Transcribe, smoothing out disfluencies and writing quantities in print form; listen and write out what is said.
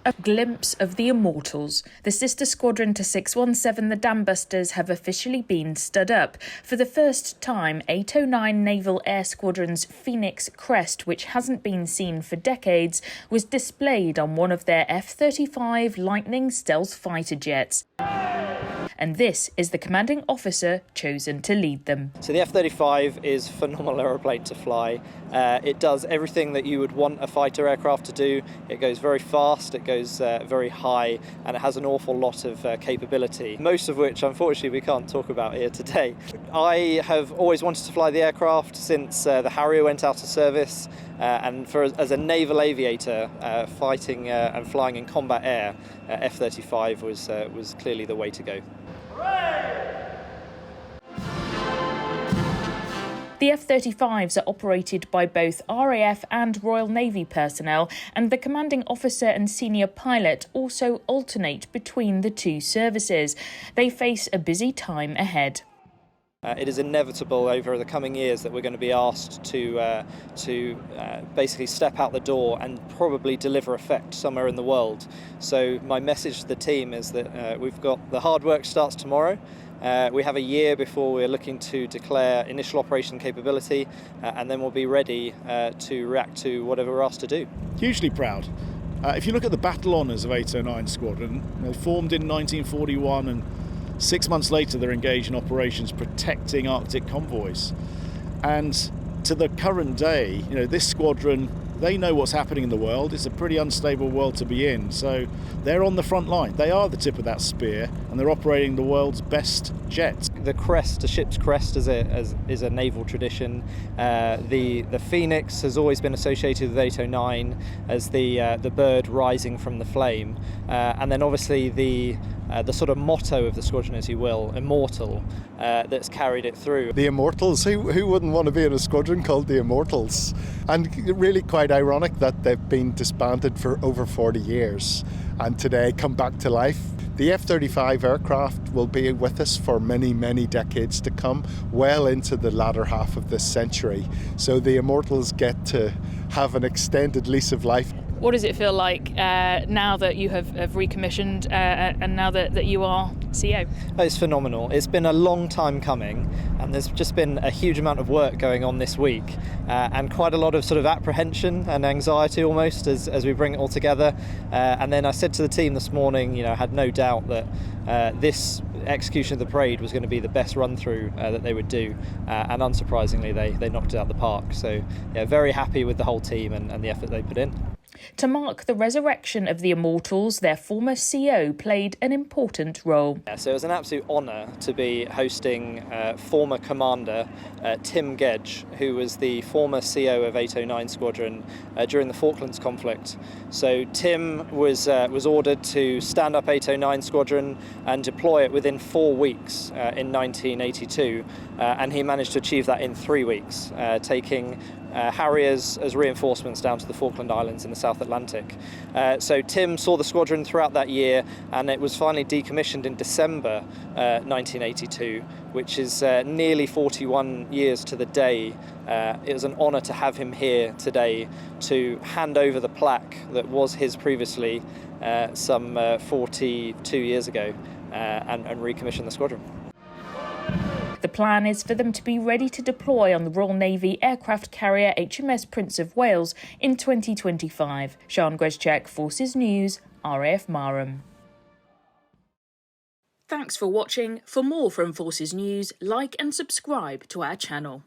A glimpse of the Immortals. The sister squadron to 617, the Dambusters, have officially been stood up. For the first time, 809 Naval Air Squadron's Phoenix crest, which hasn't been seen for decades, was displayed on one of their F-35 Lightning stealth fighter jets. And this is the commanding officer chosen to lead them. So the F-35 is a phenomenal aeroplane to fly. It does everything that you would want a fighter aircraft to do. It goes very fast, it goes very high, and it has an awful lot of capability, most of which unfortunately we can't talk about here today. I have always wanted to fly the aircraft since the Harrier went out of service, and as a naval aviator, fighting and flying in combat air, F-35 was clearly the way to go. The F-35s are operated by both RAF and Royal Navy personnel, and the commanding officer and senior pilot also alternate between the two services. They face a busy time ahead. It is inevitable over the coming years that we're going to be asked to basically step out the door and probably deliver effect somewhere in the world. So my message to the team is that we've got the hard work starts tomorrow. We have a year before we're looking to declare initial operation capability, and then we'll be ready to react to whatever we're asked to do. Hugely proud. If you look at the battle honours of 809 Squadron, they formed in 1941, and 6 months later they're engaged in operations protecting Arctic convoys. And to the current day, this squadron, they know what's happening in the world. It's a pretty unstable world to be in. So they're on the front line. They are the tip of that spear, and they're operating the world's best jets. The crest, a ship's crest, is a naval tradition. The Phoenix has always been associated with 809 as the bird rising from the flame, and then obviously the sort of motto of the squadron, as you will, immortal, that's carried it through. The Immortals, who wouldn't want to be in a squadron called the Immortals? And really quite ironic that they've been disbanded for over 40 years and today come back to life. The F-35 aircraft will be with us for many, many decades to come, well into the latter half of this century. So the Immortals get to have an extended lease of life. What does it feel like now that you have recommissioned and now that you are CEO? It's phenomenal. It's been a long time coming, and there's just been a huge amount of work going on this week, and quite a lot of sort of apprehension and anxiety almost as we bring it all together. And then I said to the team this morning, I had no doubt that this execution of the parade was going to be the best run through that they would do, and unsurprisingly they knocked it out of the park. So yeah, very happy with the whole team and the effort they put in. To mark the resurrection of the Immortals, their former CO played an important role. Yeah, so it was an absolute honour to be hosting former commander Tim Gedge, who was the former CO of 809 Squadron during the Falklands conflict. So Tim was ordered to stand up 809 Squadron and deploy it within 4 weeks in 1982, and he managed to achieve that in 3 weeks, taking Harriers as reinforcements down to the Falkland Islands in the South Atlantic. So Tim saw the squadron throughout that year, and it was finally decommissioned in December 1982, which is nearly 41 years to the day. It was an honour to have him here today to hand over the plaque that was his previously some 42 years ago, and recommission the squadron. The plan is for them to be ready to deploy on the Royal Navy aircraft carrier HMS Prince of Wales in 2025. Sian Gwezczek, Forces News, RAF Marham. Thanks for watching. For more from Forces News, like and subscribe to our channel.